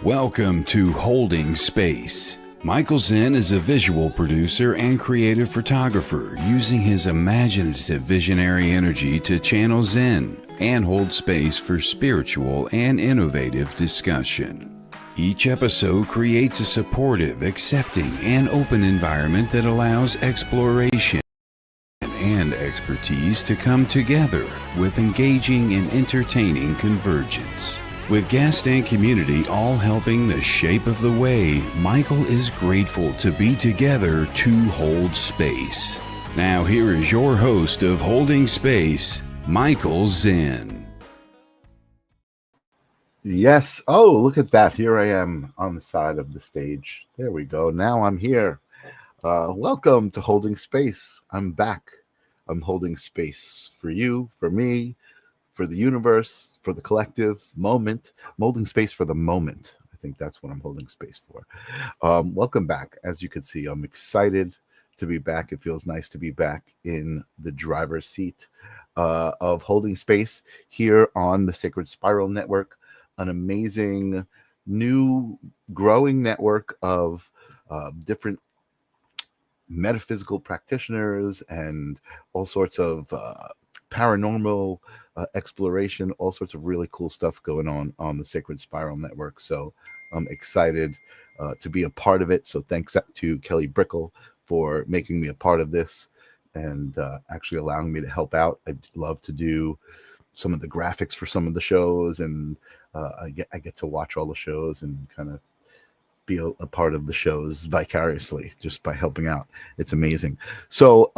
Welcome to Holding Space. Michael Zen is a visual producer and creative photographer using his imaginative visionary energy to channel Zen and hold space for spiritual and innovative discussion. Each episode creates a supportive, accepting, and open environment that allows exploration and expertise to come together with engaging and entertaining convergence. With guest and community all helping the shape of the way, Michael is grateful to be together to hold space. Now here is your host of Holding Space, Michael Zen. Yes. Oh, look at that. Here I am on the side of the stage. There we go. Now I'm here. Welcome to Holding Space. I'm back. I'm holding space for you, for me, for the universe, for the collective moment, holding space for the moment. I think that's what I'm holding space for. Welcome back. As you can see, I'm excited to be back. It feels nice to be back in the driver's seat of holding space here on the Sacred Spiral Network, an amazing new growing network of different metaphysical practitioners and all sorts of paranormal exploration, all sorts of really cool stuff going on the Sacred Spiral Network. So I'm excited to be a part of it. So thanks to Kelly Brickle for making me a part of this and actually allowing me to help out. I'd love to do some of the graphics for some of the shows, and I get to watch all the shows and kind of be a part of the shows vicariously just by helping out. It's amazing. So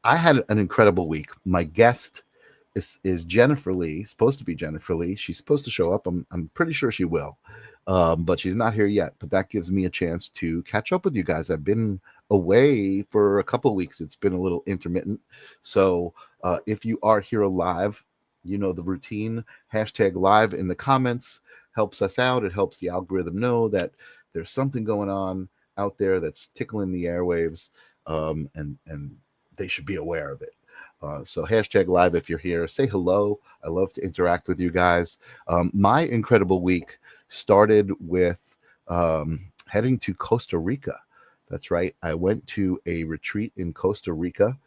I had an incredible week. My guest is Jennifer Lee, supposed to be Jennifer Lee. She's supposed to show up. I'm pretty sure she will, but she's not here yet. But that gives me a chance to catch up with you guys. I've been away for a couple of weeks. It's been a little intermittent. So if you are here live, you know the routine. Hashtag live in the comments helps us out. It helps the algorithm know that there's something going on out there that's tickling the airwaves, and they should be aware of it. So hashtag live if you're here. Say hello. I love to interact with you guys. My incredible week started with heading to Costa Rica. That's right. I went to a retreat in Costa Rica.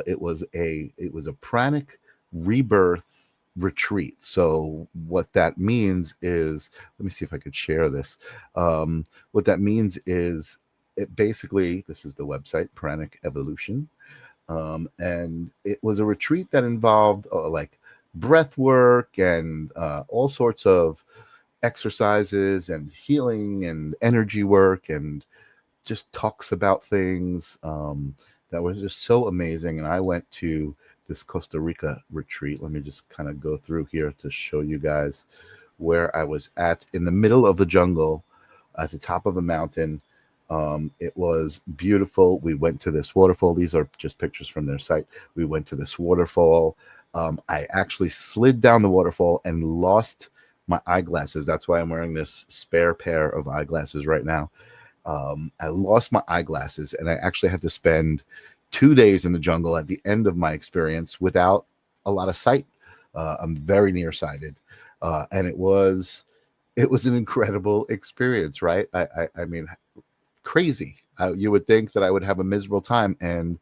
It was a pranic rebirth retreat. So what that means is, let me see if I could share this. What that means is, it basically, this is the website, Pranic Evolution. And it was a retreat that involved like breath work and all sorts of exercises and healing and energy work, and just talks about things that was just so amazing. And I went to this Costa Rica retreat. Let me just kind of go through here to show you guys where I was at, in the middle of the jungle at the top of a mountain. It was beautiful. We went to this waterfall. These are just pictures from their site. We went to this waterfall. I actually slid down the waterfall and lost my eyeglasses. That's why I'm wearing this spare pair of eyeglasses right now. I lost my eyeglasses, and I actually had to spend 2 days in the jungle at the end of my experience without a lot of sight. I'm very nearsighted, and it was an incredible experience, right? I mean, crazy. You would think that I would have a miserable time, and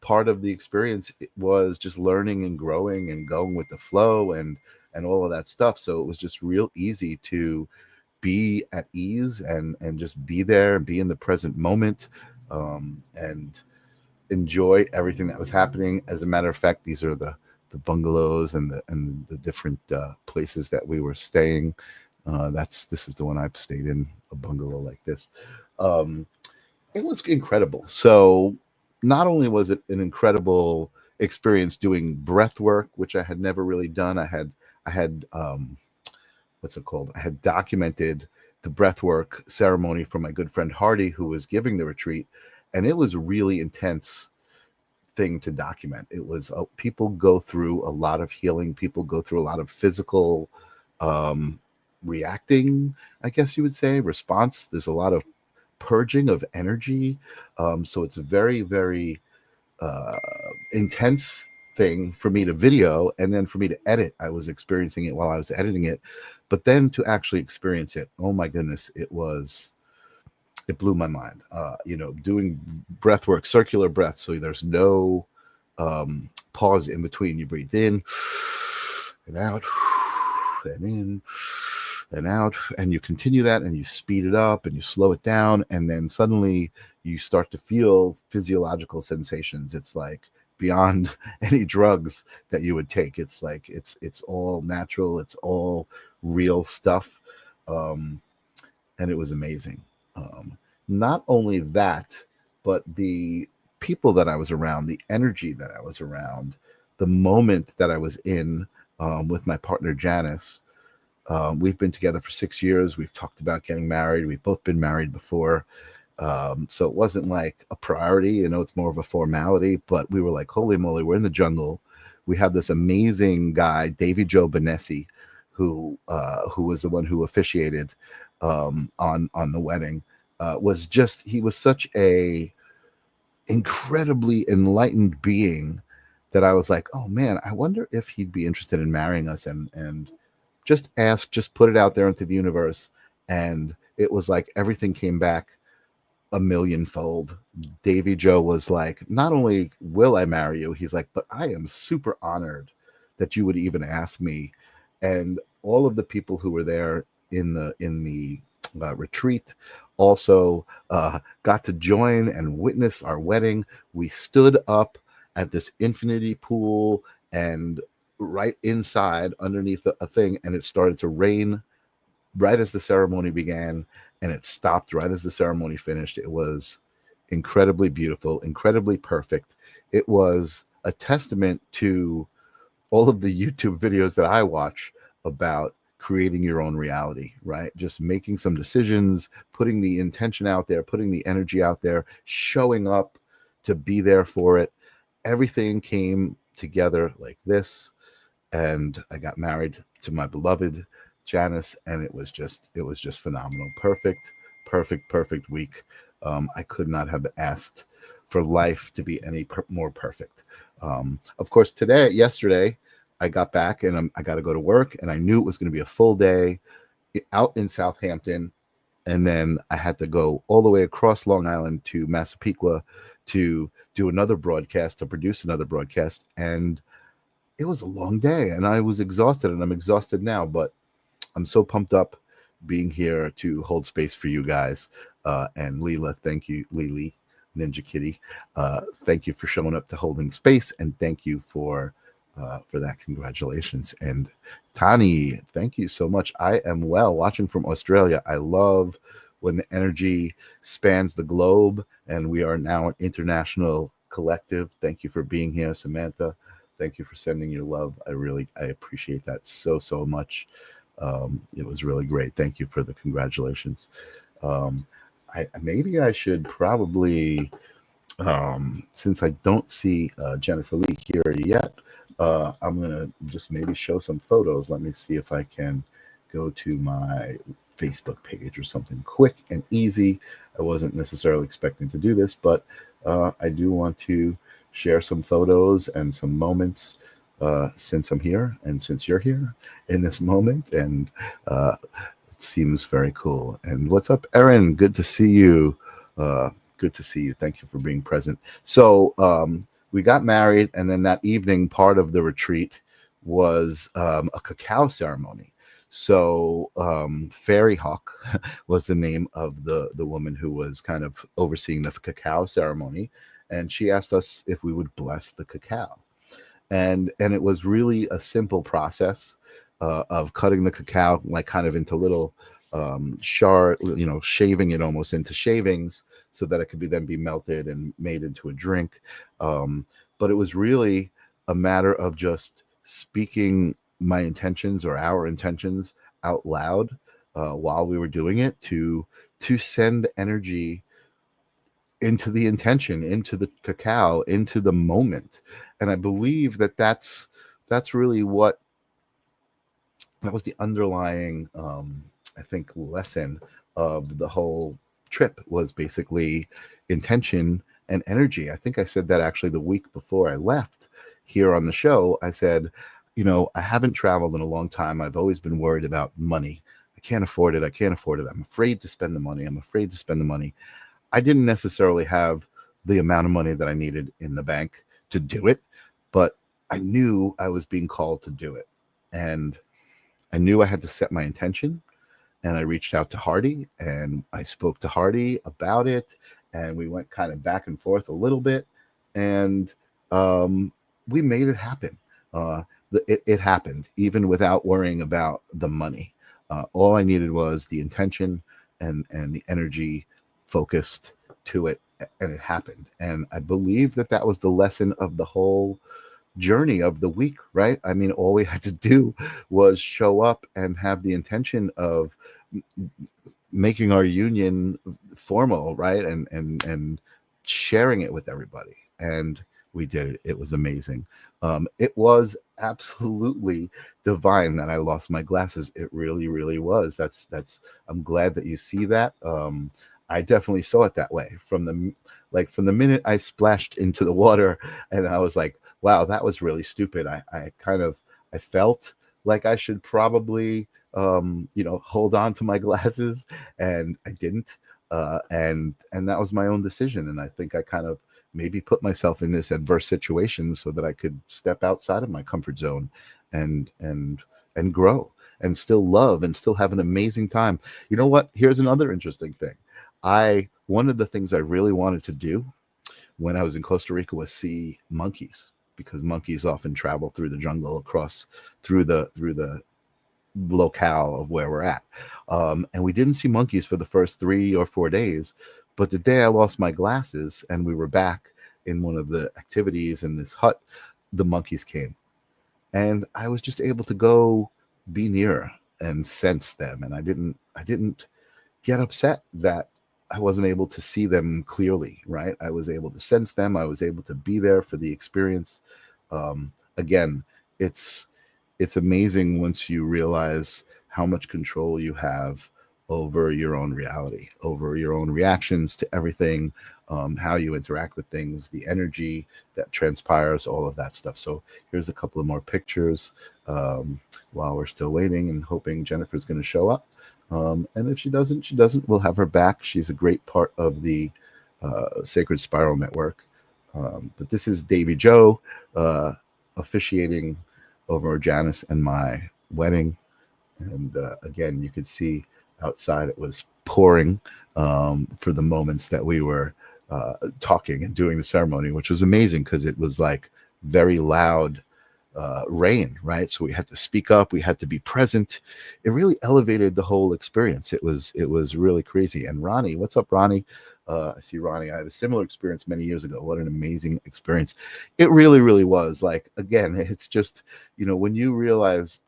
part of the experience was just learning and growing and going with the flow and all of that stuff. So it was just real easy to be at ease and just be there and be in the present moment, and enjoy everything that was happening. As a matter of fact, these are the bungalows and the different places that we were staying. This is the one I've stayed in, a bungalow like this. It was incredible. So not only was it an incredible experience doing breath work, which I had never really done. I had what's it called? I had documented the breath work ceremony for my good friend Hardy, who was giving the retreat, and it was a really intense thing to document. It was people go through a lot of healing. People go through a lot of physical reacting, I guess you would say, response. There's a lot of purging of energy. So it's a very, very intense thing for me to video, and then for me to edit. I was experiencing it while I was editing it. But then to actually experience it, oh my goodness, it blew my mind. Doing breath work, circular breath, so there's no pause in between. You breathe in and out, and in and out, and you continue that, and you speed it up and you slow it down, and then suddenly you start to feel physiological sensations. It's like beyond any drugs that you would take. It's like it's all natural, it's all real stuff. And it was amazing. Not only that, but the people that I was around, the energy that I was around, the moment that I was in with my partner Janice. We've been together for 6 years. We've talked about getting married. We've both been married before. So it wasn't like a priority, it's more of a formality, but we were like, holy moly, we're in the jungle. We have this amazing guy, Davy Joe Benessi, who was the one who officiated on the wedding. He was such a incredibly enlightened being that I was like, oh man, I wonder if he'd be interested in marrying us, and just put it out there into the universe. And it was like everything came back a millionfold. Davy Joe was like, not only will I marry you, he's like, but I am super honored that you would even ask me. And all of the people who were there in the retreat also got to join and witness our wedding. We stood up at this infinity pool and right inside underneath a thing, and it started to rain right as the ceremony began, and it stopped right as the ceremony finished. It was incredibly beautiful, incredibly perfect. It was a testament to all of the YouTube videos that I watch about creating your own reality, right? Just making some decisions, putting the intention out there, putting the energy out there, showing up to be there for it. Everything came together like this, and I got married to my beloved Janice, and it was just phenomenal. Perfect week. I could not have asked for life to be any more perfect. Of course, yesterday, I got back and I got to go to work, and I knew it was going to be a full day out in Southampton, and then I had to go all the way across Long Island to Massapequa to do another broadcast, to produce another broadcast, and it was a long day, and I was exhausted, and I'm exhausted now, but I'm so pumped up being here to hold space for you guys. And Leela, thank you, Lily, Ninja Kitty. Thank you for showing up to holding space, and thank you for that. Congratulations. And Tani, thank you so much. I am well, watching from Australia. I love when the energy spans the globe, and we are now an international collective. Thank you for being here, Samantha. Thank you for sending your love. I appreciate that so much. It was really great. Thank you for the congratulations. Maybe I should probably, since I don't see Jennifer Lee here yet, I'm gonna just maybe show some photos. Let me see if I can go to my Facebook page or something quick and easy. I wasn't necessarily expecting to do this, but I do want to share some photos and some moments since I'm here and since you're here in this moment, and it seems very cool. And what's up, Erin? Good to see you. Good to see you. Thank you for being present. So we got married, and then that evening, part of the retreat was a cacao ceremony. So Fairy Hawk was the name of the woman who was kind of overseeing the cacao ceremony, and she asked us if we would bless the cacao. And it was really a simple process of cutting the cacao like kind of into little shard, shaving it almost into shavings so that it could then be melted and made into a drink. But it was really a matter of just speaking my intentions or our intentions out loud while we were doing it to send the energy into the intention, into the cacao, into the moment. And I believe that's really what that was the underlying I think lesson of the whole trip, was basically intention and energy. I think I said that actually the week before I left here on the show. I said, I haven't traveled in a long time. I've always been worried about money. I can't afford it. I can't afford it. I'm afraid to spend the money. I'm afraid to spend the money. I didn't necessarily have the amount of money that I needed in the bank to do it, but I knew I was being called to do it. And I knew I had to set my intention. And I reached out to Hardy and I spoke to Hardy about it. And we went kind of back and forth a little bit. And um, we made it happen. Uh, it happened even without worrying about the money. All I needed was the intention and the energy focused to it, and it happened. And I believe that that was the lesson of the whole journey of the week, right? I mean, all we had to do was show up and have the intention of making our union formal, right? And sharing it with everybody. And we did it. It was amazing. It was absolutely divine that I lost my glasses. It really, really was. I'm glad that you see that. I definitely saw it that way from the minute I splashed into the water, and I was like, wow, that was really stupid. I felt like I should probably hold on to my glasses, and I didn't. And that was my own decision. And I think I kind of maybe put myself in this adverse situation so that I could step outside of my comfort zone and grow and still love and still have an amazing time. You know what? Here's another interesting thing. One of the things I really wanted to do when I was in Costa Rica was see monkeys, because monkeys often travel through the jungle across through the locale of where we're at. And we didn't see monkeys for the first 3 or 4 days. But the day I lost my glasses and we were back in one of the activities in this hut, the monkeys came. And I was just able to go be near and sense them. And I didn't get upset that I wasn't able to see them clearly, right? I was able to sense them. I was able to be there for the experience. Again, it's amazing once you realize how much control you have over your own reality, over your own reactions to everything, how you interact with things, the energy that transpires, all of that stuff. So here's a couple of more pictures while we're still waiting and hoping Jennifer's going to show up. And if she doesn't, she doesn't. We'll have her back. She's a great part of the Sacred Spiral Network. But this is Davy Joe officiating over Janice and my wedding. And again, you could see outside it was pouring for the moments that we were talking and doing the ceremony, which was amazing because it was like very loud rain, right? So we had to speak up, we had to be present. It really elevated the whole experience. It was really crazy. And Ronnie, what's up, Ronnie? I see Ronnie. I had a similar experience many years ago. What an amazing experience. It really, really was. Like, again, it's just, when you realize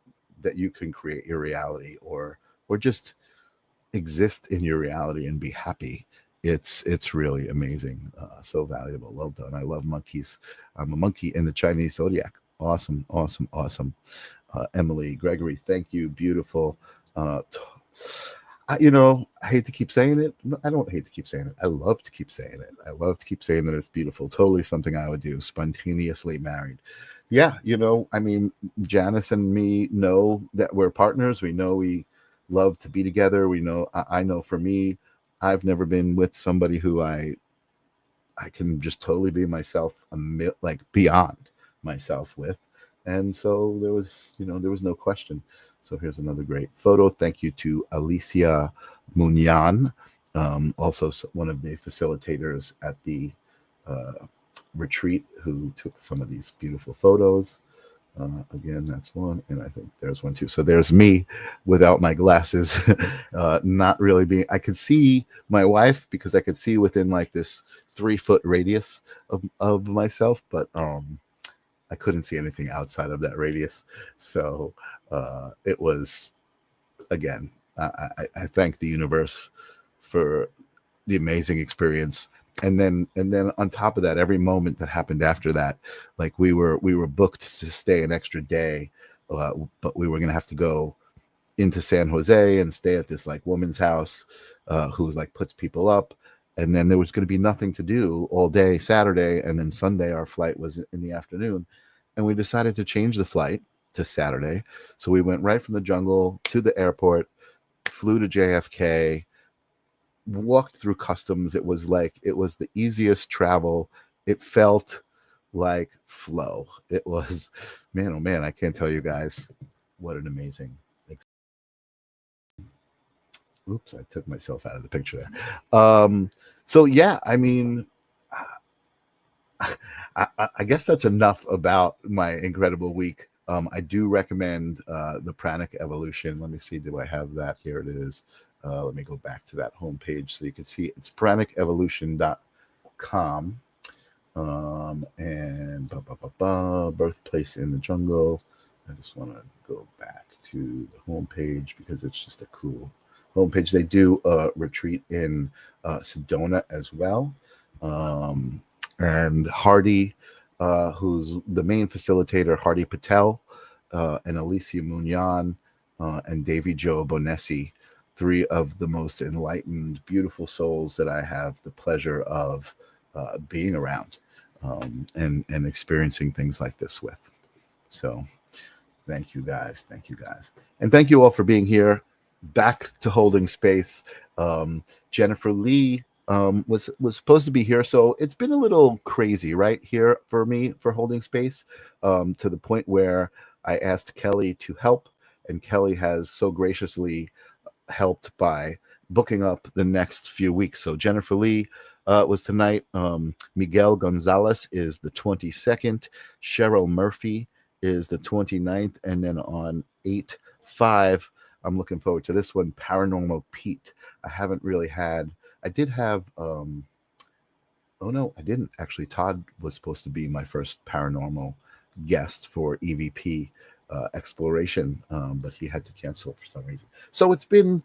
that you can create your reality or just exist in your reality and be happy, it's really amazing. So valuable. Well done. I love monkeys. I'm a monkey in the Chinese zodiac. Awesome. Emily Gregory, thank you. Beautiful. I hate to keep saying it. I don't hate to keep saying it. I love to keep saying it. I love to keep saying that it's beautiful. Totally something I would do. Spontaneously married. Yeah, I mean, Janice and me know that we're partners. We know we love to be together. We know, I know for me, I've never been with somebody who I can just totally be myself, like beyond myself with. And so there was no question. So here's another great photo. Thank you to Alicia Munyan, also one of the facilitators at the retreat, who took some of these beautiful photos. Again, that's one, and I think there's one too. So there's me without my glasses, not really being. I could see my wife because I could see within like this 3-foot radius of myself, but I couldn't see anything outside of that radius. So it was, again, I thank the universe for the amazing experience. And then on top of that, every moment that happened after that, like we were booked to stay an extra day, but we were going to have to go into San Jose and stay at this like woman's house who like puts people up. And then there was going to be nothing to do all day Saturday. And then Sunday, our flight was in the afternoon. And we decided to change the flight to Saturday. So we went right from the jungle to the airport, flew to JFK, walked through customs. It was the easiest travel. It felt like flow. It was, man, oh man, I can't tell you guys what an amazing. Oops, I took myself out of the picture there. So yeah, I mean, I guess that's enough about my incredible week. I do recommend the Pranic Evolution. Let me see, do I have that? Here it is. Let me go back to that homepage so you can see it's pranicevolution.com. And Birthplace in the Jungle. I just want to go back to the homepage because it's just a cool homepage. They do a retreat in Sedona as well. And Hardy, who's the main facilitator, Hardy Patel, and Alicia Munyan, and Davy Joe Bonessi, three of the most enlightened, beautiful souls that I have the pleasure of being around and experiencing things like this with. So thank you guys. Thank you guys. And thank you all for being here. Back to holding space. Jennifer Lee was supposed to be here, so it's been a little crazy right here for me for holding space, to the point where I asked Kelly to help, and Kelly has so graciously helped by booking up the next few weeks. So Jennifer Lee was tonight. Miguel Gonzalez is the 22nd. Cheryl Murphy is the 29th, and then on 8/5, I'm looking forward to this one, Paranormal Pete. I did have, oh no, I didn't actually. Todd was supposed to be my first paranormal guest for EVP exploration, but he had to cancel for some reason. So it's been,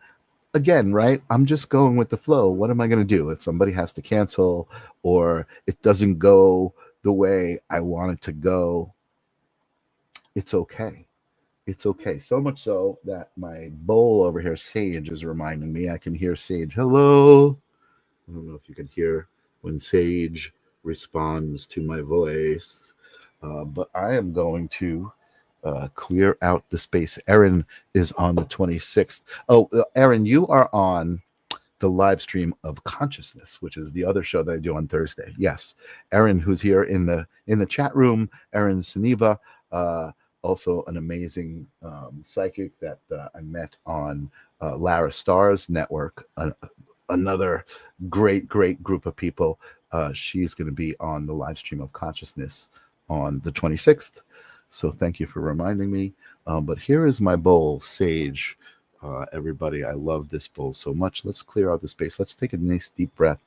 again, right? I'm just going with the flow. What am I going to do if somebody has to cancel or it doesn't go the way I want it to go? It's okay. It's okay. So much so that my bowl over here, Sage, is reminding me. I can hear Sage. Hello. I don't know if you can hear when Sage responds to my voice, but I am going to clear out the space. Erin is on the 26th. Oh, Erin, you are on the live stream of Consciousness, which is the other show that I do on Thursday. Yes, Erin, who's here in the chat room. Erin Saniva, also an amazing psychic that I met on Lara Star's network. Another great group of people. She's going to be on the live stream of Consciousness on the 26th. So thank you for reminding me. But here is my bowl, Sage. Everybody, I love this bowl so much. Let's clear out the space. Let's take a nice deep breath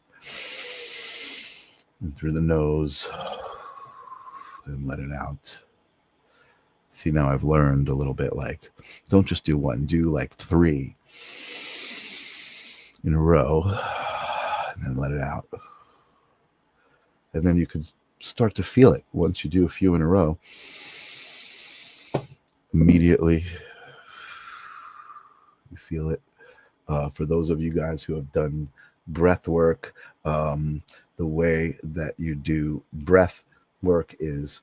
in through the nose and let it out. See, now I've learned a little bit, like, don't just do one, do like 3 in a row and then let it out. And then you could start to feel it once you do a few in a row. Immediately you feel it. For those of you guys who have done breath work, the way that you do breath work is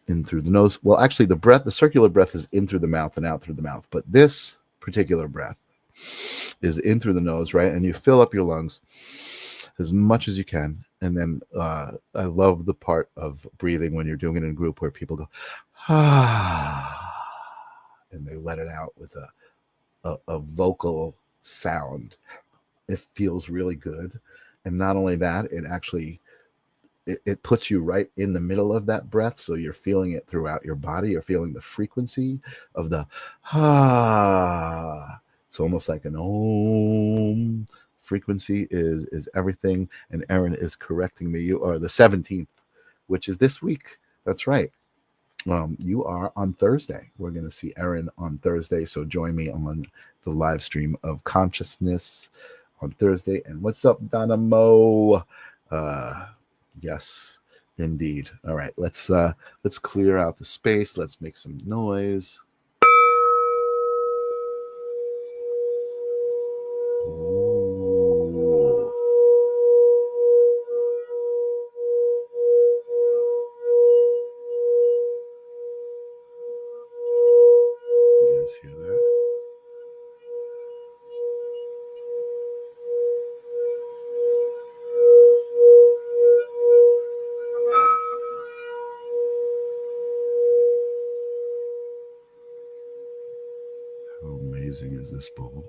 in through the nose. Well, actually, the circular breath is in through the mouth and out through the mouth. But this particular breath is in through the nose, right? And you fill up your lungs as much as you can. And then I love the part of breathing when you're doing it in a group where people go, and they let it out with a vocal sound. It feels really good. And not only that, it actually it puts you right in the middle of that breath, so you're feeling it throughout your body. You're feeling the frequency of the it's almost like an om. Frequency is everything. And Erin is correcting me. You are the 17th, which is this week. That's right. You are on Thursday. We're going to see Erin on Thursday, so join me on the live stream of Consciousness on Thursday. And what's up, Donna Mo? Yes, indeed. All right, let's clear out the space. Let's make some noise. is this bowl?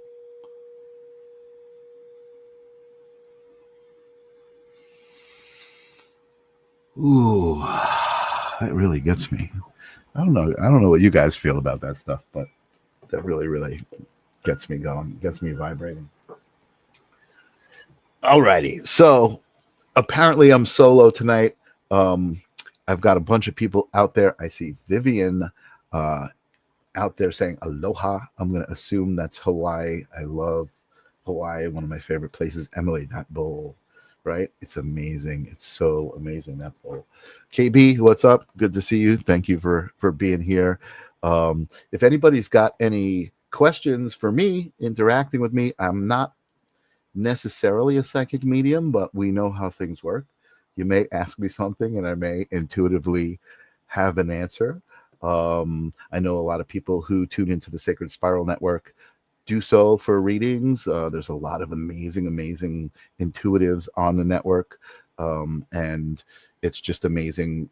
Ooh, that really gets me. I don't know. I don't know what you guys feel about that stuff, but that really, really gets me going, gets me vibrating. Alrighty. So apparently I'm solo tonight. I've got a bunch of people out there. I see Vivian out there saying aloha. I'm going to assume that's Hawaii. I love Hawaii, one of my favorite places. Emily, that bowl, right? It's amazing. It's so amazing, that bowl. KB, what's up? Good to see you. Thank you for being here. If anybody's got any questions for me, interacting with me, I'm not necessarily a psychic medium, but we know how things work. You may ask me something and I may intuitively have an answer. I know a lot of people who tune into the Sacred Spiral Network do so for readings. There's a lot of amazing intuitives on the network. And it's just amazing.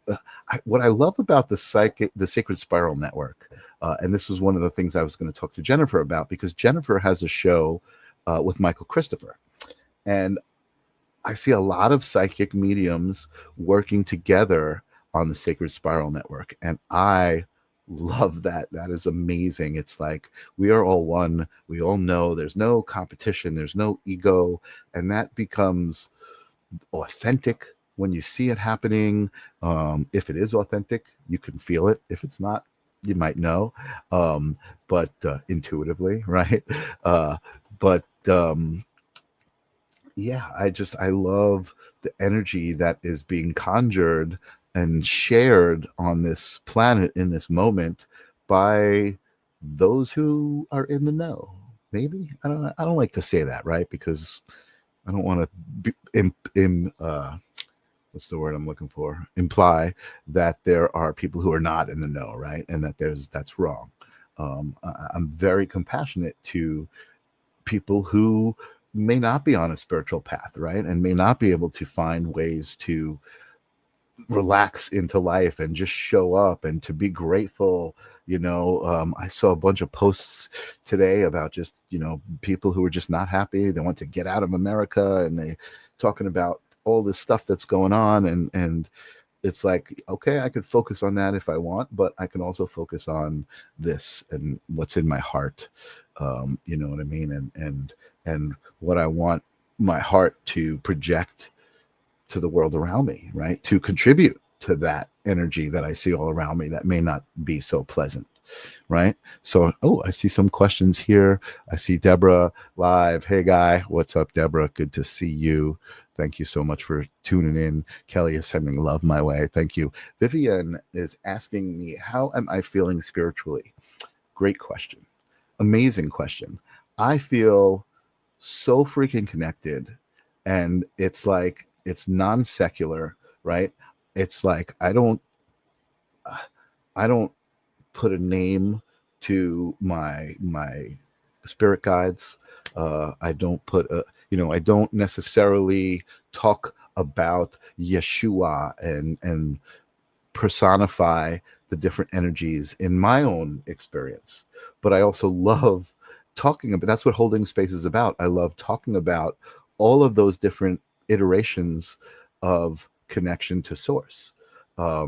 What I love about the Sacred Spiral Network, and this was one of the things I was going to talk to Jennifer about, because Jennifer has a show with Michael Christopher. And I see a lot of psychic mediums working together on the Sacred Spiral Network. And I love that. That is amazing. It's like we are all one. We all know there's no competition, there's no ego. And that becomes authentic when you see it happening. If it is authentic, you can feel it. If it's not, you might know, but intuitively, right? Yeah, I love the energy that is being conjured and shared on this planet in this moment by those who are in the know. Maybe I don't like to say that, right? Because I don't want to what's the word I'm looking for? Imply that there are people who are not in the know, right? And that that's wrong. I'm very compassionate to people who may not be on a spiritual path, right? And may not be able to find ways to relax into life and just show up and to be grateful. I saw a bunch of posts today about just, people who are just not happy. They want to get out of America, and they talking about all this stuff that's going on. And it's like, okay, I could focus on that if I want, but I can also focus on this and what's in my heart. You know what I mean? And what I want my heart to project to the world around me, right? To contribute to that energy that I see all around me that may not be so pleasant, right? So, I see some questions here. I see Deborah live. Hey, guy. What's up, Deborah? Good to see you. Thank you so much for tuning in. Kelly is sending love my way. Thank you. Vivian is asking me, how am I feeling spiritually? Great question. Amazing question. I feel so freaking connected, and it's like it's non-secular, right? It's like I don't put a name to my spirit guides. I don't put I don't necessarily talk about Yeshua and personify the different energies in my own experience. But I also love talking about, that's what holding space is about. I love talking about all of those different iterations of connection to source. I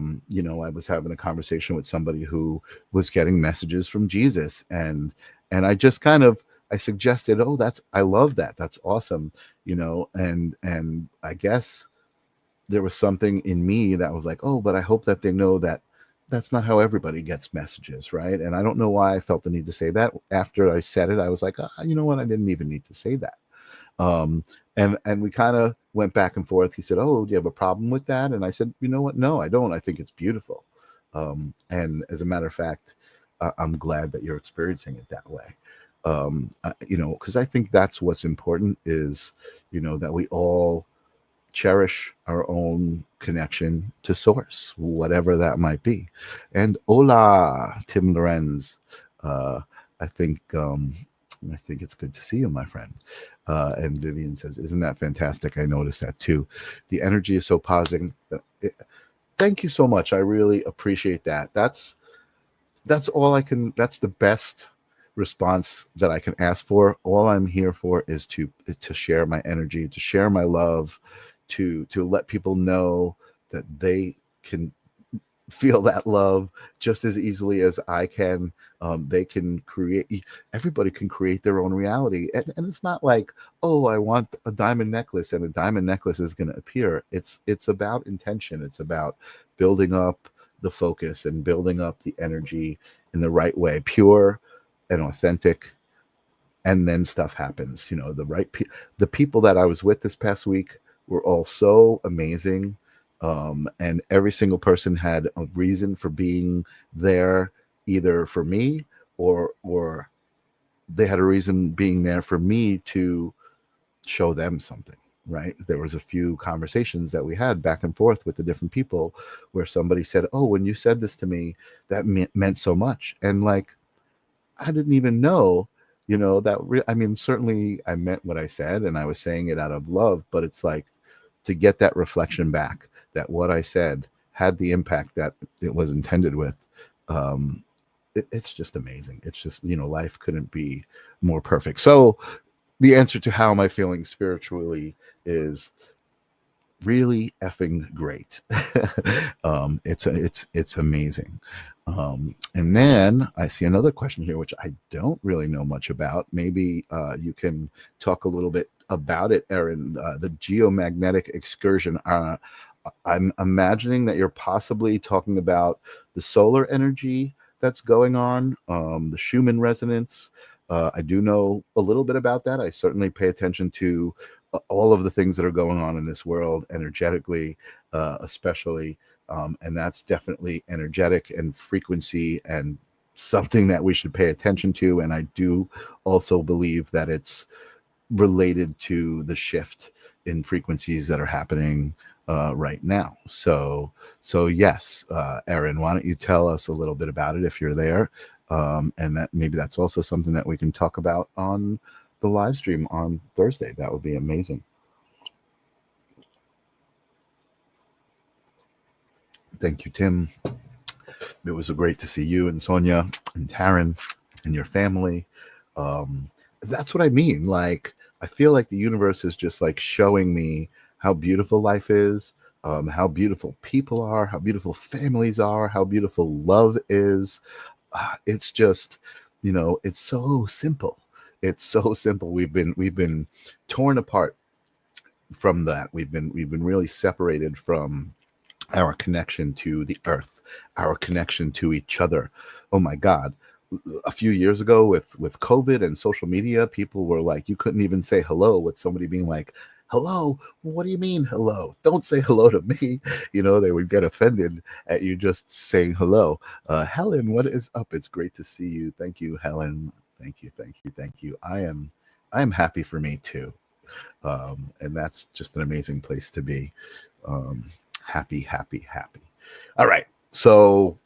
was having a conversation with somebody who was getting messages from Jesus, and I just I suggested, I love that. That's awesome. And I guess there was something in me that was like, but I hope that they know that that's not how everybody gets messages, right? And I don't know why I felt the need to say that. After I said it, I was like, you know what? I didn't even need to say that. And we kind of went back and forth. He said, do you have a problem with that? And I said, you know what? No, I don't. I think it's beautiful. And as a matter of fact, I'm glad that you're experiencing it that way. Because I think that's what's important is, that we all cherish our own connection to source, whatever that might be. And hola, Tim Lorenz. I think it's good to see you, my friend. And Vivian says, isn't that fantastic? I noticed that too. The energy is so positive. Thank you so much. I really appreciate that. That's all I can, that's the best response that I can ask for. All I'm here for is to share my energy, to share my love, to let people know that they can feel that love just as easily as I can. They can create, everybody can create their own reality. And it's not like, oh, I want a diamond necklace and a diamond necklace is going to appear. It's about intention. It's about building up the focus and building up the energy in the right way, pure and authentic. And then stuff happens. The people that I was with this past week were all so amazing. And every single person had a reason for being there, either for me or they had a reason being there for me to show them something. Right. There was a few conversations that we had back and forth with the different people where somebody said, oh, when you said this to me, that meant so much. And like, I didn't even know, I mean, certainly I meant what I said and I was saying it out of love, but it's like to get that reflection back that what I said had the impact that it was intended with. It's just amazing. It's just, life couldn't be more perfect. So the answer to how am I feeling spiritually is really effing great. It's amazing. And then I see another question here, which I don't really know much about. Maybe you can talk a little bit about it, Erin. The geomagnetic excursion. I'm imagining that you're possibly talking about the solar energy that's going on, the Schumann resonance. I do know a little bit about that. I certainly pay attention to all of the things that are going on in this world energetically, especially. And that's definitely energetic and frequency and something that we should pay attention to. And I do also believe that it's related to the shift in frequencies that are happening right now. So yes, Erin, why don't you tell us a little bit about it if you're there? And that maybe that's also something that we can talk about on the live stream on Thursday. That would be amazing. Thank you, Tim. It was great to see you and Sonia and Taryn and your family. That's what I mean. Like, I feel like the universe is just like showing me how beautiful life is, how beautiful people are, how beautiful families are, how beautiful love is. It's just, it's so simple. It's so simple. We've been torn apart from that. We've been really separated from our connection to the earth, our connection to each other. Oh my God. A few years ago with COVID and social media, people were like, you couldn't even say hello with somebody being like, hello, what do you mean hello? Don't say hello to me. They would get offended at you just saying hello. Helen, what is up? It's great to see you. Thank you, Helen. Thank you. I am happy for me too. And that's just an amazing place to be. Happy. All right. So,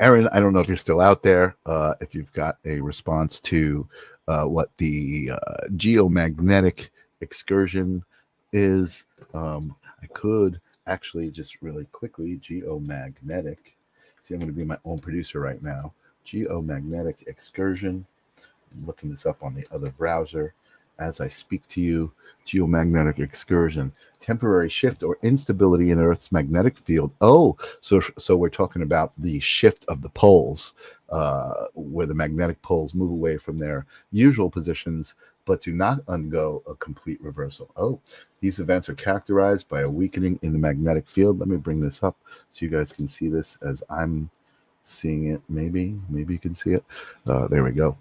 Erin, I don't know if you're still out there, if you've got a response to what the geomagnetic excursion is. I could actually just really quickly, geomagnetic. See, I'm going to be my own producer right now. Geomagnetic excursion. I'm looking this up on the other browser as I speak to you. Geomagnetic excursion, temporary shift or instability in Earth's magnetic field. Oh, so we're talking about the shift of the poles, where the magnetic poles move away from their usual positions, but do not undergo a complete reversal. Oh, these events are characterized by a weakening in the magnetic field. Let me bring this up so you guys can see this as I'm seeing it. Maybe you can see it. There we go.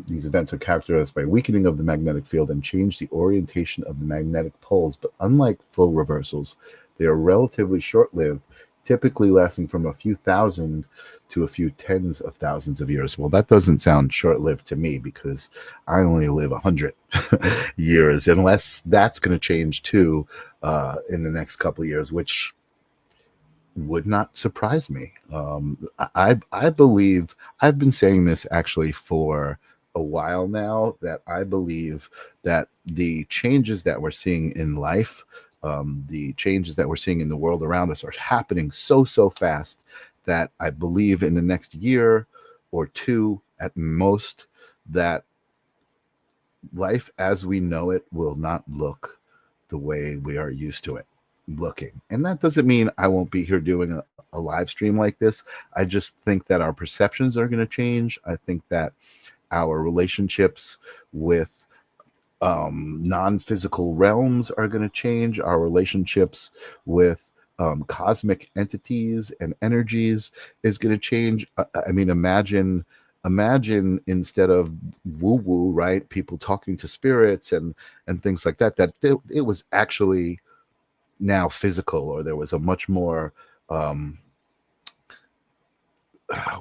These events are characterized by weakening of the magnetic field and change the orientation of the magnetic poles, but unlike full reversals, they are relatively short-lived, typically lasting from a few thousand to a few tens of thousands of years. Well, that doesn't sound short-lived to me because I only live 100 years, unless that's going to change too in the next couple of years, which would not surprise me. I believe, I've been saying this actually for a while now, that I believe that the changes that we're seeing in life, the changes that we're seeing in the world around us are happening so fast that I believe in the next year or two at most, that life as we know it will not look the way we are used to it looking. And that doesn't mean I won't be here doing a live stream like this. I just think that our perceptions are going to change. I think that our relationships with non-physical realms are going to change. Our relationships with cosmic entities and energies is going to change. I mean, imagine instead of woo woo, right, people talking to spirits and things like that, it was actually now physical, or there was a much more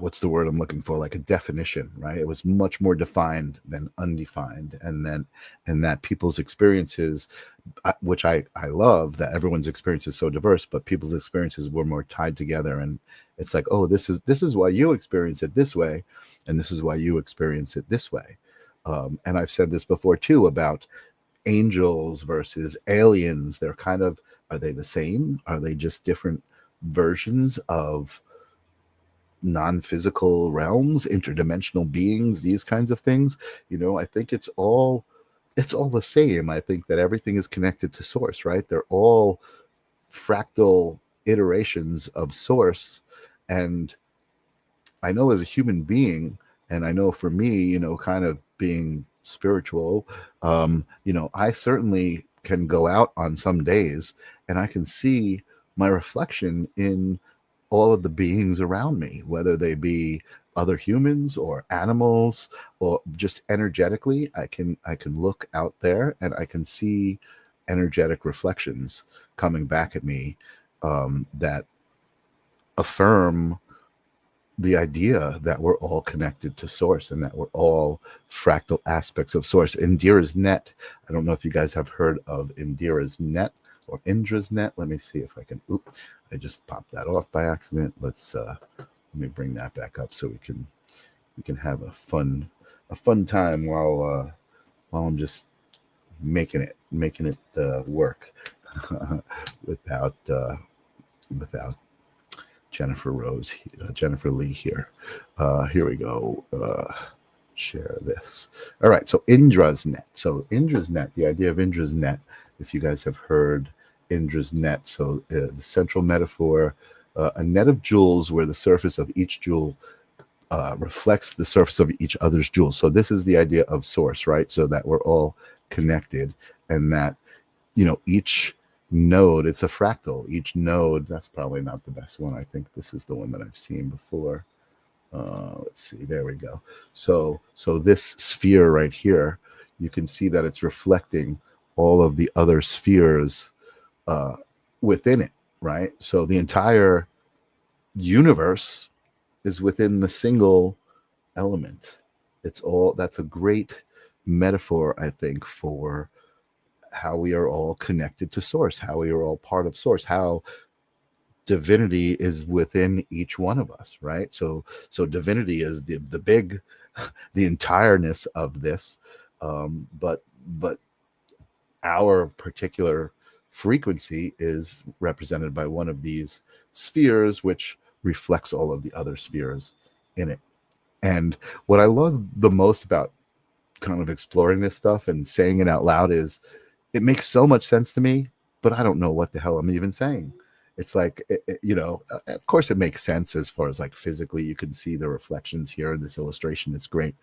what's the word I'm looking for, like a definition, right? It was much more defined than undefined. And that people's experiences, which I love, that everyone's experience is so diverse, but people's experiences were more tied together. And it's like, oh, this is why you experience it this way, and this is why you experience it this way. And I've said this before too about angels versus aliens. They're kind of, are they the same? Are they just different versions of non-physical realms, interdimensional beings, these kinds of things? I think it's all the same. I think that everything is connected to source, right? They're all fractal iterations of source. And I know as a human being, and I know for me, kind of being spiritual, I certainly can go out on some days and I can see my reflection in all of the beings around me, whether they be other humans or animals, or just energetically. I can look out there and I can see energetic reflections coming back at me that affirm the idea that we're all connected to source and that we're all fractal aspects of source. Indira's net. I don't know if you guys have heard of Indira's net or Indra's net. Let me see if I can. Oops, I just popped that off by accident. Let me bring that back up so we can have a fun time while I'm just making it work without Jennifer Lee here. Here we go. Share this. All right. So Indra's net. The idea of Indra's net, if you guys have heard Indra's net. So the central metaphor, a net of jewels where the surface of each jewel reflects the surface of each other's jewels. So this is the idea of source, right? So that we're all connected, and that, each node, it's a fractal. Each node, that's probably not the best one. I think this is the one that I've seen before. Let's see, there we go. So this sphere right here, you can see that it's reflecting all of the other spheres within it, right? So the entire universe is within the single element. That's a great metaphor, I think, for how we are all connected to source, how we are all part of source, how divinity is within each one of us, right? So divinity is the big, the entireness of this, but our particular frequency is represented by one of these spheres, which reflects all of the other spheres in it. And what I love the most about kind of exploring this stuff and saying it out loud is it makes so much sense to me, but I don't know what the hell I'm even saying. It's like, of course it makes sense as far as like physically, you can see the reflections here in this illustration. It's great.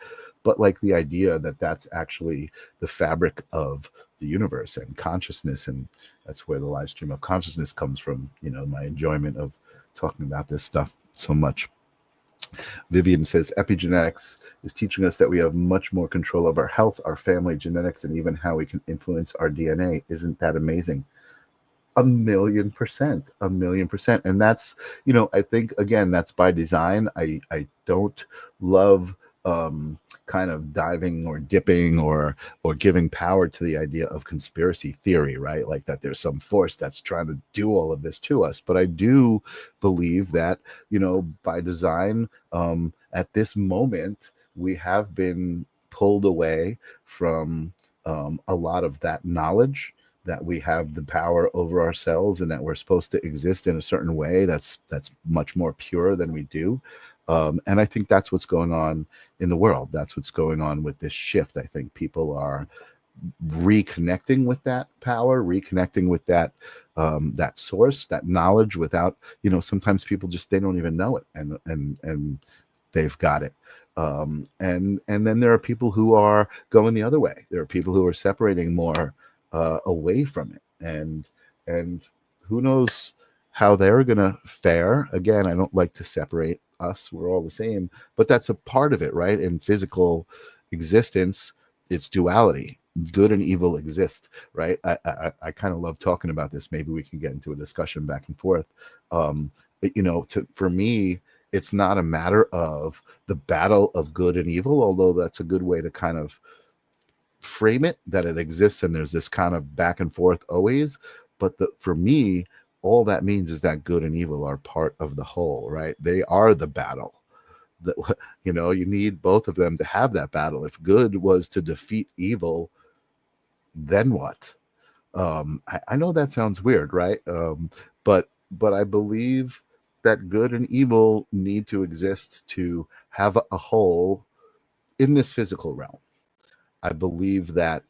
But like the idea that that's actually the fabric of the universe and consciousness. And that's where the live stream of consciousness comes from, my enjoyment of talking about this stuff so much. Vivian says epigenetics is teaching us that we have much more control of our health, our family genetics, and even how we can influence our DNA. Isn't that amazing? 1,000,000%. And that's, I think, again, that's by design. I don't love kind of diving or dipping or giving power to the idea of conspiracy theory, right? Like that there's some force that's trying to do all of this to us. But I do believe that, by design, at this moment, we have been pulled away from a lot of that knowledge, that we have the power over ourselves and that we're supposed to exist in a certain way that's much more pure than we do. And I think that's what's going on in the world. That's what's going on with this shift. I think people are reconnecting with that power, reconnecting with that source, that knowledge. Without, sometimes people just, they don't even know it, and they've got it. And then there are people who are going the other way. There are people who are separating more away from it, and who knows how they're gonna fare. Again, I don't like to separate us. We're all the same, but that's a part of it, right? In physical existence, it's duality. Good and evil exist, right? I kind of love talking about this. Maybe we can get into a discussion back and forth. But, for me, it's not a matter of the battle of good and evil, although that's a good way to kind of frame it, that it exists and there's this kind of back and forth always. But for me, all that means is that good and evil are part of the whole, right? They are the battle. That you need both of them to have that battle. If good was to defeat evil, then what? I know that sounds weird, right? But I believe that good and evil need to exist to have a whole in this physical realm. I believe that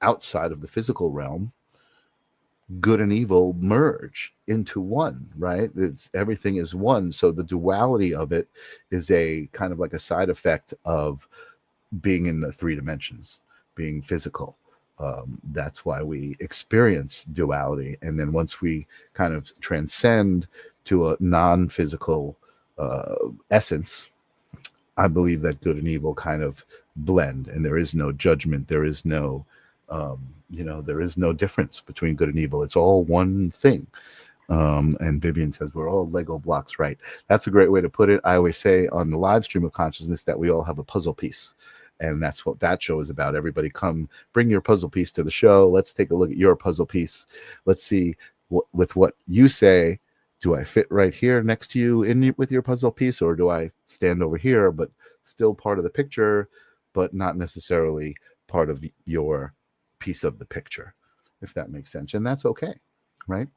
outside of the physical realm, good and evil merge into one, right? Everything is one. So the duality of it is a kind of like a side effect of being in the three dimensions, being physical. That's why we experience duality. And then once we kind of transcend to a non-physical essence, I believe that good and evil kind of blend, and there is no judgment. There is no, there is no difference between good and evil. It's all one thing. And Vivian says we're all Lego blocks, right? That's a great way to put it. I always say on the live stream of consciousness that we all have a puzzle piece. And that's what that show is about. Everybody come, bring your puzzle piece to the show. Let's take a look at your puzzle piece. Let's see with what you say, do I fit right here next to you with your puzzle piece, or do I stand over here, but still part of the picture, but not necessarily part of your piece of the picture, if that makes sense. And that's okay, right?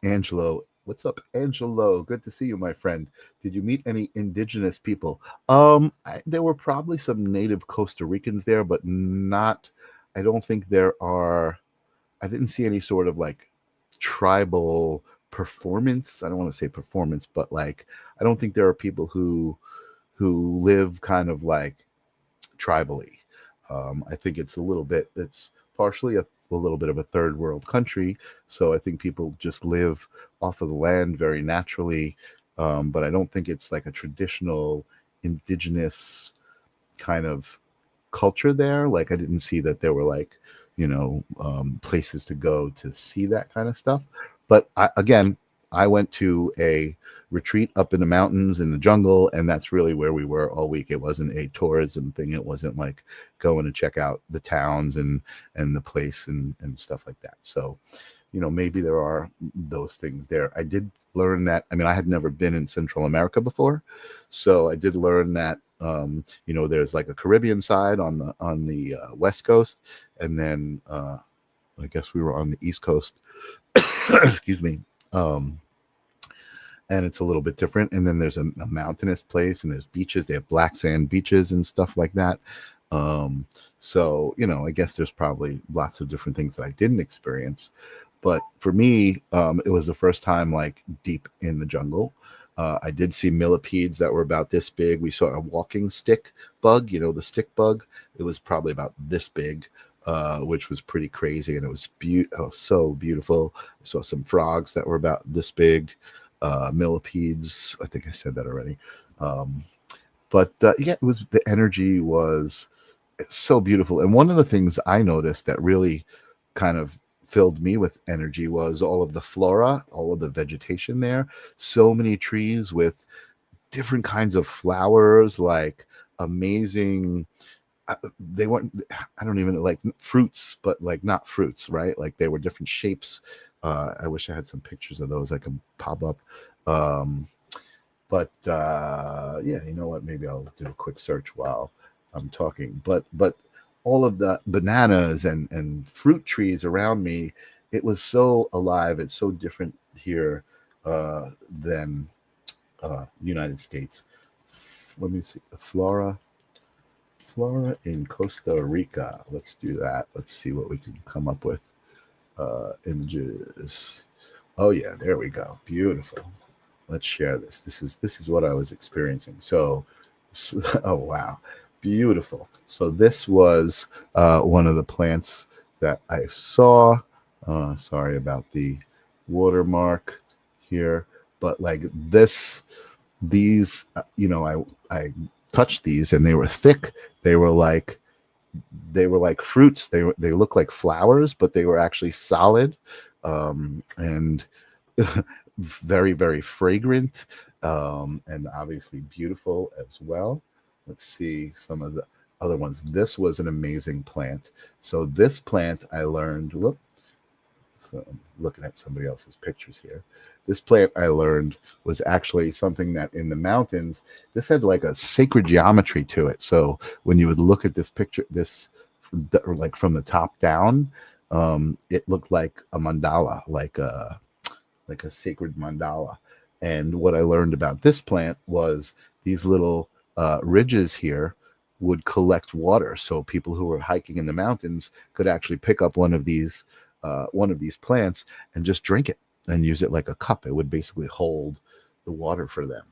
Angelo, what's up, Angelo? Good to see you, my friend. Did you meet any indigenous people? There were probably some native Costa Ricans there, but not, I don't think I didn't see any sort of like tribal performance. I don't want to say performance, but like, I don't think there are people who live kind of like tribally. I think it's partially a little bit of a third world country. So I think people just live off of the land very naturally. But I don't think it's like a traditional indigenous kind of culture there. Like I didn't see that there were like, places to go to see that kind of stuff. But I went to a retreat up in the mountains in the jungle, and that's really where we were all week. It wasn't a tourism thing. It wasn't like going to check out the towns and the place and stuff like that. So, maybe there are those things there. I did learn that, I had never been in Central America before. So I did learn that, there's like a Caribbean side on the West Coast. And then I guess we were on the East Coast. Excuse me. And it's a little bit different. And then there's a mountainous place, and there's beaches. They have black sand beaches and stuff like that. So, I guess there's probably lots of different things that I didn't experience. But for me, it was the first time like deep in the jungle. I did see millipedes that were about this big. We saw a walking stick bug, the stick bug. It was probably about this big. Which was pretty crazy, and it was so beautiful. I saw some frogs that were about this big, millipedes. I think I said that already. But the energy was so beautiful. And one of the things I noticed that really kind of filled me with energy was all of the flora, all of the vegetation there. So many trees with different kinds of flowers, like amazing. They weren't, I don't even like fruits, but like not fruits, right? Like they were different shapes. I wish I had some pictures of those I could pop up. But you know what? Maybe I'll do a quick search while I'm talking. But all of the bananas and fruit trees around me, it was so alive. It's so different here than United States. Let me see. Flora in Costa Rica. Let's do that. Let's see what we can come up with. Images. Oh yeah, there we go. Beautiful. Let's share this. This is what I was experiencing. So, oh wow, beautiful. So this was one of the plants that I saw. Sorry about the watermark here, but like these, I touched these and they were thick. They were like fruits. They look like flowers, but they were actually solid, and very, very fragrant, and obviously beautiful as well. Let's see some of the other ones. This was an amazing plant. So this plant I learned. Whoop, so I'm looking at somebody else's pictures here. This plant I learned was actually something that in the mountains, this had like a sacred geometry to it. So when you would look at this picture, like from the top down, it looked like a mandala, like a sacred mandala. And what I learned about this plant was these little ridges here would collect water. So people who were hiking in the mountains could actually pick up one of these plants and just drink it and use it like a cup. It would basically hold the water for them,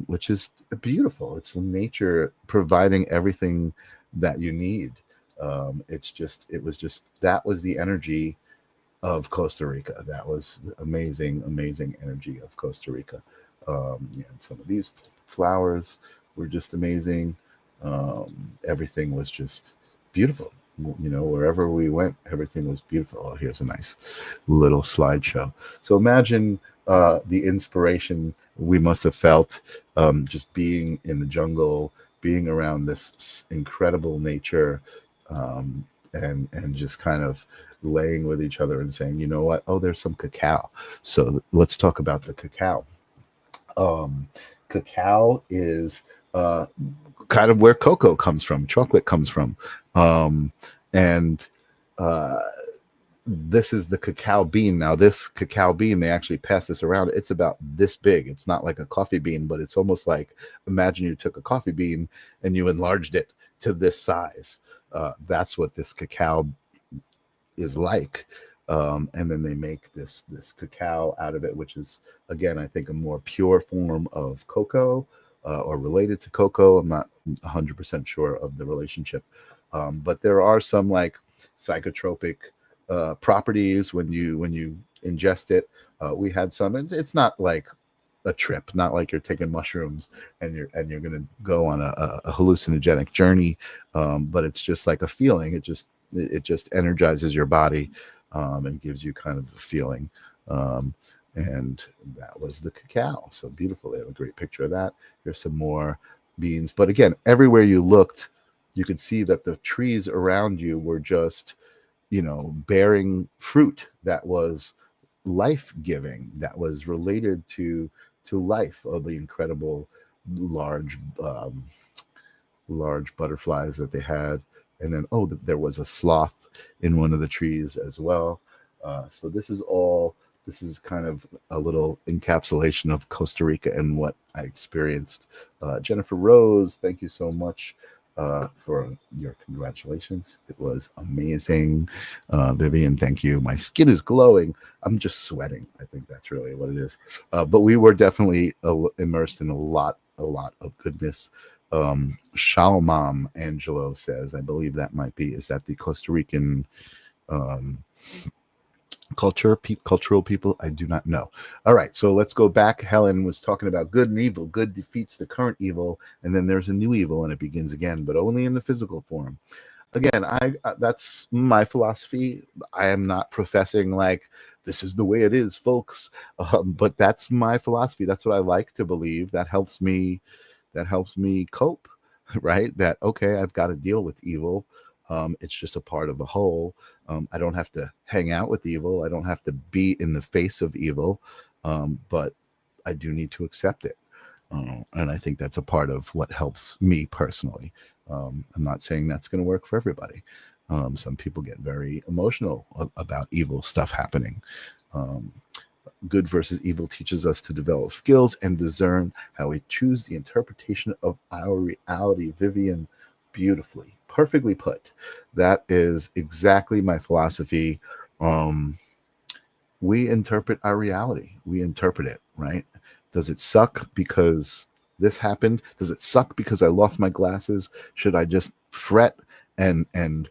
which is beautiful. It's nature providing everything that you need. That was the energy of Costa Rica. That was the amazing energy of Costa Rica. And some of these flowers were just amazing. Everything was just beautiful. Wherever we went, everything was beautiful. Oh, here's a nice little slideshow. So imagine the inspiration we must have felt just being in the jungle, being around this incredible nature, and just kind of laying with each other and saying, you know what? Oh, there's some cacao. So let's talk about the cacao. Cacao is kind of where cocoa comes from, chocolate comes from. And this is the cacao bean. Now, this cacao bean, they actually pass this around. It's about this big. It's not like a coffee bean, but it's almost like, imagine you took a coffee bean and you enlarged it to this size. That's what this cacao is like. And then they make this cacao out of it, which is, again, I think a more pure form of cocoa, or related to cocoa. I'm not 100% sure of the relationship. But there are some like psychotropic properties when you ingest it. We had some, and it's not like a trip, not like you're taking mushrooms and you're going to go on a hallucinogenic journey, but it's just like a feeling. It just energizes your body, and gives you kind of a feeling. And that was the cacao. So beautiful. They have a great picture of that. Here's some more beans. But again, everywhere you looked, you could see that the trees around you were just, bearing fruit that was life-giving, that was related to life, of the incredible large butterflies that they had. And then, there was a sloth in one of the trees as well. So this is kind of a little encapsulation of Costa Rica and what I experienced. Jennifer Rose, thank you so much for your congratulations. It was amazing. Vivian, thank you. My skin is glowing. I'm just sweating. I think that's really what it is. But we were definitely immersed in a lot of goodness. Shalmam Angelo says, I believe that is that the Costa Rican cultural people? I do not know. All right, so let's go back. Helen was talking about good and evil. Good defeats the current evil, and then there's a new evil, and it begins again, but only in the physical form. Again, that's my philosophy. I am not professing like this is the way it is, folks, but that's my philosophy. That's what I like to believe. That helps me cope, right? That, okay, I've got to deal with evil. It's just a part of a whole. I don't have to hang out with evil. I don't have to be in the face of evil, but I do need to accept it. And I think that's a part of what helps me personally. I'm not saying that's going to work for everybody. Some people get very emotional about evil stuff happening. good versus evil teaches us to develop skills and discern how we choose the interpretation of our reality. Vivian, beautifully, perfectly put. That is exactly my philosophy. Um, we interpret our reality. We interpret it, right? Does it suck because this happened? Does it suck because I lost my glasses? Should I just fret and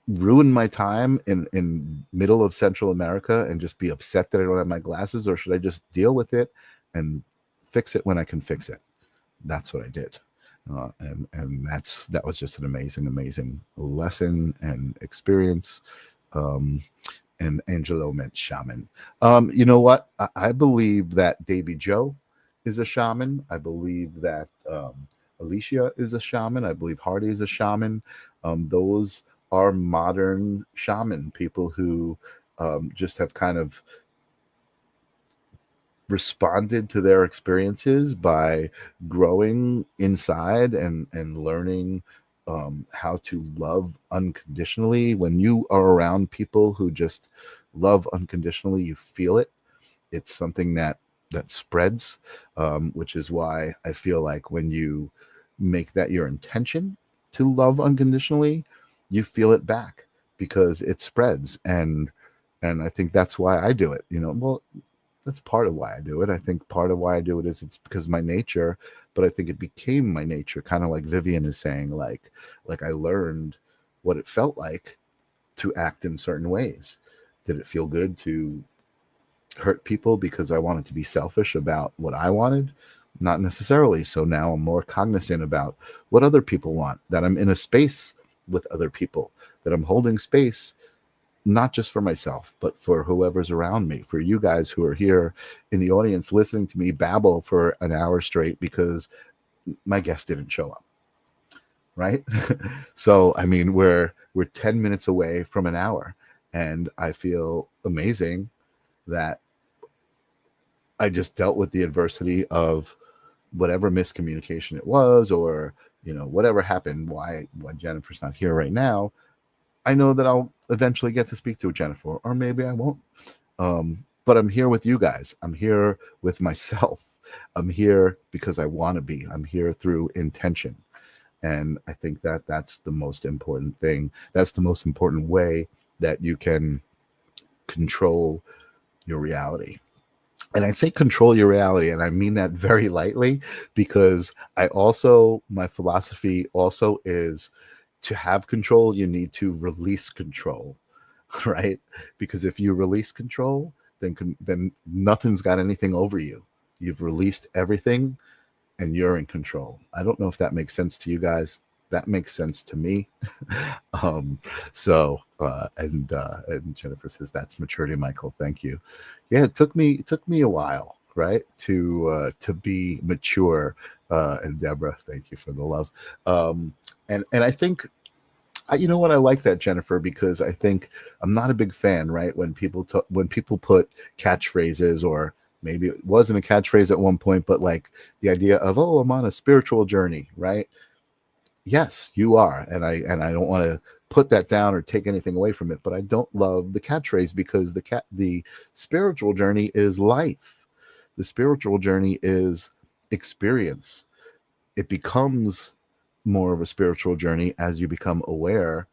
ruin my time in middle of Central America and just be upset that I don't have my glasses, or should I just deal with it and fix it when I can fix it? That's what I did. And that was just an amazing lesson and experience. Um, and Angelo meant shaman. You know what? I believe that Davy Joe is a shaman. I believe that Alicia is a shaman. I believe Hardy is a shaman. Those are modern shaman, people who just have kind of responded to their experiences by growing inside and learning how to love unconditionally. When you are around people who just love unconditionally, you feel it. It's something that spreads, which is why I feel like when you make that your intention to love unconditionally, you feel it back because it spreads. And I think that's why I do it. Well, that's part of why I do it. I think part of why I do it is it's because of my nature, but I think it became my nature, kind of like Vivian is saying, like I learned what it felt like to act in certain ways. Did it feel good to hurt people because I wanted to be selfish about what I wanted? Not necessarily. So now I'm more cognizant about what other people want, that I'm in a space with other people, that I'm holding space not just for myself, but for whoever's around me, for you guys who are here in the audience listening to me babble for an hour straight because my guest didn't show up. Right. So, I mean, we're 10 minutes away from an hour, and I feel amazing that I just dealt with the adversity of whatever miscommunication it was, or, whatever happened, why Jennifer's not here right now. I know that I'll eventually get to speak to Jennifer, or maybe I won't. But I'm here with you guys. I'm here with myself. I'm here because I want to be. I'm here through intention. And I think that that's the most important thing. That's the most important way that you can control your reality. And I say control your reality, and I mean that very lightly, because my philosophy also is, to have control, you need to release control, right? Because if you release control, then nothing's got anything over you. You've released everything, and you're in control. I don't know if that makes sense to you guys. That makes sense to me. And Jennifer says that's maturity, Michael. Thank you. Yeah, it took me a while, right, to be mature. And Deborah, thank you for the love. And I think, you know what, I like that, Jennifer, because I think I'm not a big fan, right, when people put catchphrases, or maybe it wasn't a catchphrase at one point, but like the idea of, oh, I'm on a spiritual journey, right? Yes, you are, and I don't want to put that down or take anything away from it, but I don't love the catchphrase, because the spiritual journey is life. The spiritual journey is experience. It becomes more of a spiritual journey as you become aware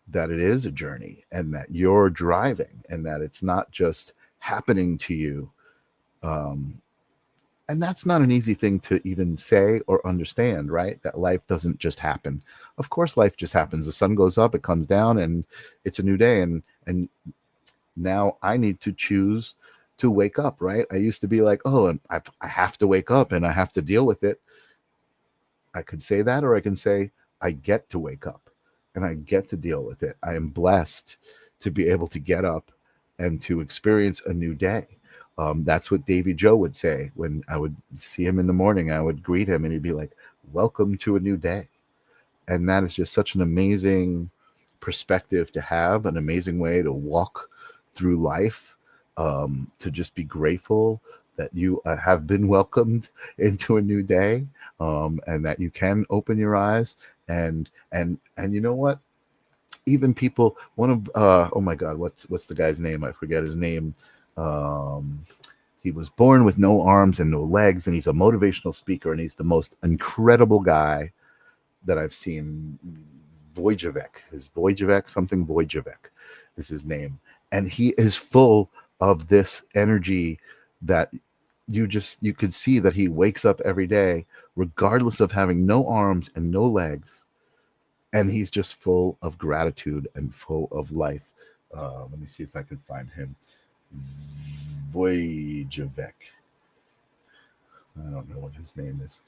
that it is a journey, and that you're driving, and that it's not just happening to you. And that's not an easy thing to even say or understand, right? That life doesn't just happen. Of course, life just happens. The sun goes up, it comes down, and it's a new day. And now I need to choose to wake up, right? I used to be like, oh, and I have to wake up and I have to deal with it. I could say that, or I can say, I get to wake up and I get to deal with it. I am blessed to be able to get up and to experience a new day. That's what Davy Joe would say when I would see him in the morning. I would greet him and he'd be like, welcome to a new day. And that is just such an amazing perspective to have, an amazing way to walk through life, to just be grateful that you have been welcomed into a new day, and that you can open your eyes. And you know what? Even people, one of oh my God, what's the guy's name? I forget his name. Um, he was born with no arms and no legs, and he's a motivational speaker, and he's the most incredible guy that I've seen. Something Vojevec is his name, and he is full of this energy that you could see that he wakes up every day regardless of having no arms and no legs, and he's just full of gratitude and full of life. Let me see if I can find him. Vojevec. I don't know what his name is.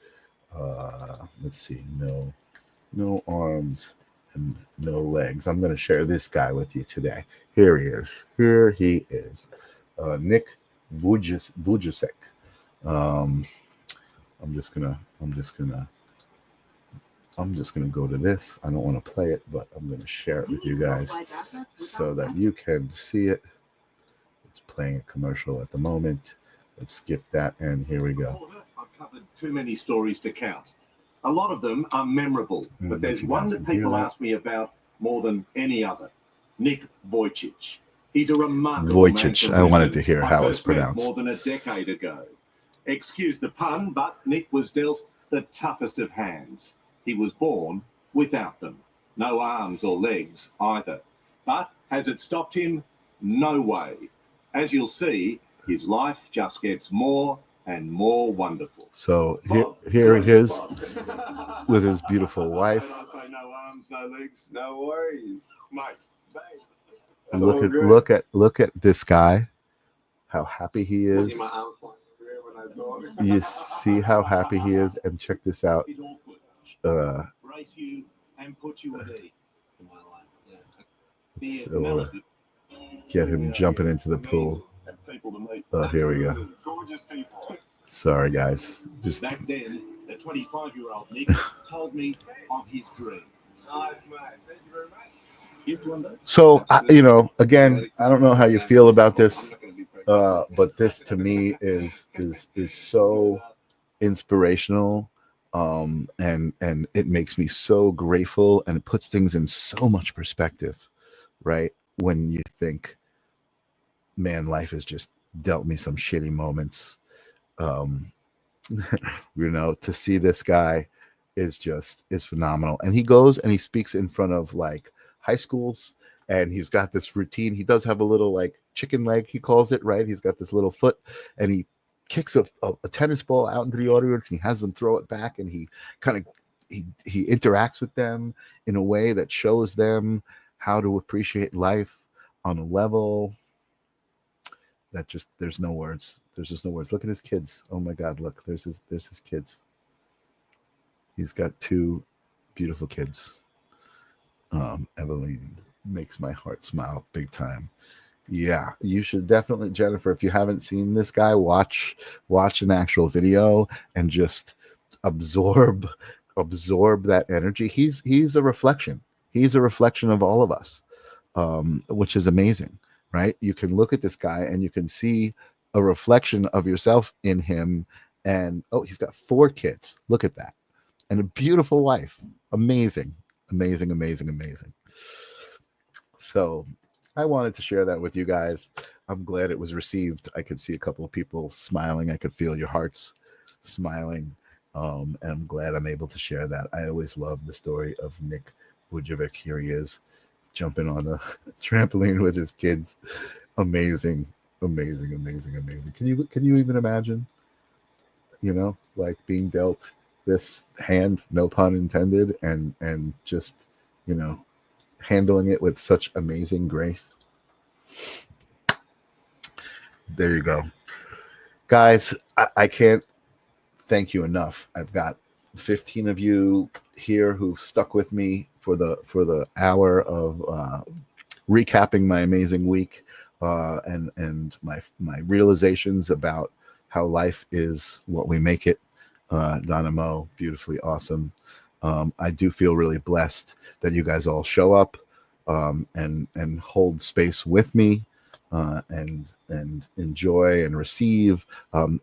Let's see. No arms and no legs. I'm going to share this guy with you today. Here he is. Nick Vujicic. I'm just gonna go to this. I don't want to play it, but I'm gonna share it with you guys so that you can see it. It's playing a commercial at the moment. Let's skip that, and here we go. I've covered too many stories to count. A lot of them are memorable, but there's one that people ask me about more than any other. Nick Vujicic. He's a remarkable Vujicic. I wanted to hear how it's pronounced. More than a decade ago. Excuse the pun, but Nick was dealt the toughest of hands. He was born without them. No arms or legs either. But has it stopped him? No way. As you'll see, his life just gets more and more wonderful. So here he is with his beautiful wife. I say no arms, no legs. No worries, mate. Look at this guy. How happy he is. See my arms flying everywhere when I talk. You see how happy he is, and check this out. Brace you and put you at ease. So, get him jumping into the pool. Here we go. Sorry, guys. Just back then, the 25-year-old Nick told me of his dreams. Nice, mate. Thank you very much. So, again, I don't know how you feel about this, but this to me is so inspirational, and it makes me so grateful, and it puts things in so much perspective, right? When you think, man, life has just dealt me some shitty moments. To see this guy is phenomenal. And he goes and he speaks in front of like high schools, and he's got this routine. He does have a little like chicken leg, he calls it, right? He's got this little foot, and he kicks a tennis ball out into the audience, and he has them throw it back, and he interacts with them in a way that shows them how to appreciate life on a level that just there's no words. There's just no words. Look at his kids. Oh my God, look, there's his kids. He's got two beautiful kids. Eveline makes my heart smile big time. Yeah, you should definitely, Jennifer, if you haven't seen this guy, watch an actual video and just absorb that energy. He's a reflection. He's a reflection of all of us, which is amazing, right? You can look at this guy and you can see a reflection of yourself in him. And he's got 4 kids. Look at that. And a beautiful wife. Amazing. So I wanted to share that with you guys. I'm glad it was received. I could see a couple of people smiling. I could feel your hearts smiling. And I'm glad I'm able to share that. I always love the story of Nick Vujicic. Here he is, jumping on the trampoline with his kids. Amazing. Can you even imagine, like being dealt this hand, no pun intended, and just, handling it with such amazing grace? There you go. Guys, I can't thank you enough. I've got 15 of you here who've stuck with me for the hour of recapping my amazing week, and my realizations about how life is what we make it. Donna Mo, beautifully awesome. I do feel really blessed that you guys all show up and hold space with me, and enjoy and receive.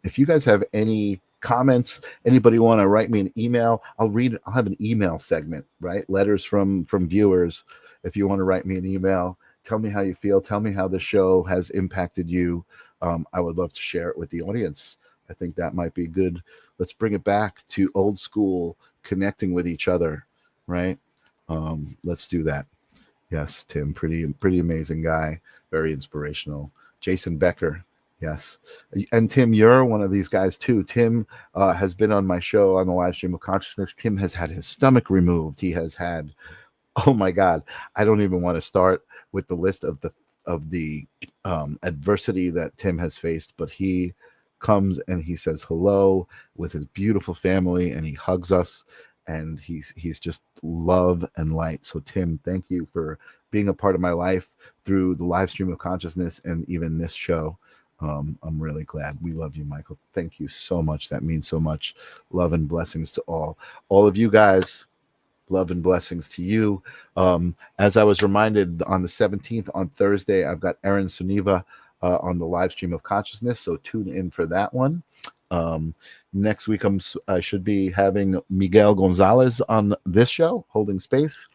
If you guys have any comments, anybody want to write me an email, I'll have an email segment, right? Letters from viewers. If you want to write me an email, Tell me how you feel. Tell me how the show has impacted you. I would love to share it with the audience. I think that might be good. Let's bring it back to old school, connecting with each other, right? Let's do that. Yes, Tim, pretty amazing guy, very inspirational. Jason Becker, yes, and Tim, you're one of these guys too. Tim has been on my show on the live stream of consciousness. Tim has had his stomach removed. He has had, oh my God, I don't even want to start with the list of the adversity that Tim has faced, but he comes and he says hello with his beautiful family and he hugs us, and he's just love and light. So Tim, thank you for being a part of my life through the live stream of consciousness and even this show. I'm really glad. We love you, Michael. Thank you so much. That means so much. Love and blessings to all of you guys. Love and blessings to you. As I was reminded, on the 17th, on Thursday, I've got Erin Suniva on the live stream of consciousness, so tune in for that one. Next week, I should be having Miguel Gonzalez on this show, Holding Space,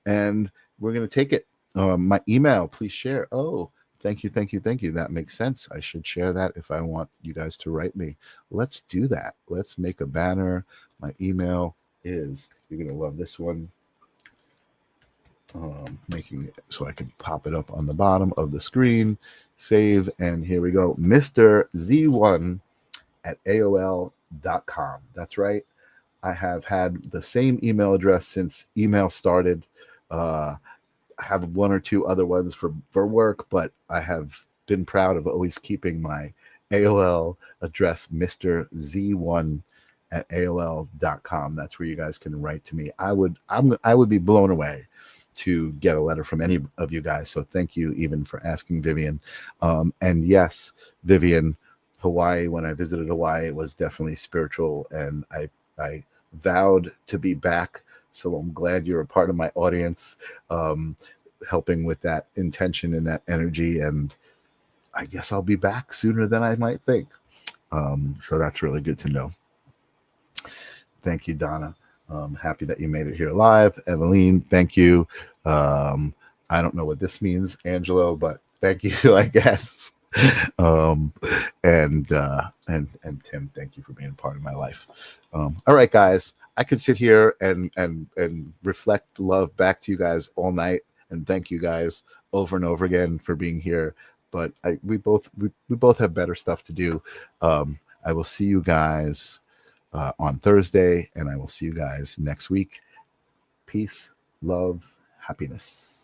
and we're going to take it. My email, please share. Oh, thank you. That makes sense. I should share that if I want you guys to write me. Let's do that. Let's make a banner. My email is, you're going to love this one, making it so I can pop it up on the bottom of the screen, save, and here we go, Mr. Z1 at AOL.com. That's right. I have had the same email address since email started. I have one or two other ones for work, but I have been proud of always keeping my AOL address, Mr. Z1 at AOL.com. That's where you guys can write to me. I would be blown away to get a letter from any of you guys. So thank you even for asking, Vivian. And yes, Vivian, Hawaii, when I visited Hawaii, it was definitely spiritual, and I vowed to be back. So I'm glad you're a part of my audience, helping with that intention and that energy. And I guess I'll be back sooner than I might think. So that's really good to know. Thank you, Donna. Happy that you made it here live. Eveline, thank you. I don't know what this means, Angelo, but thank you, I guess. And Tim, thank you for being a part of my life. All right, guys, I could sit here and reflect love back to you guys all night, and thank you guys over and over again for being here. But we both have better stuff to do. I will see you guys on Thursday, and I will see you guys next week. Peace, love, happiness.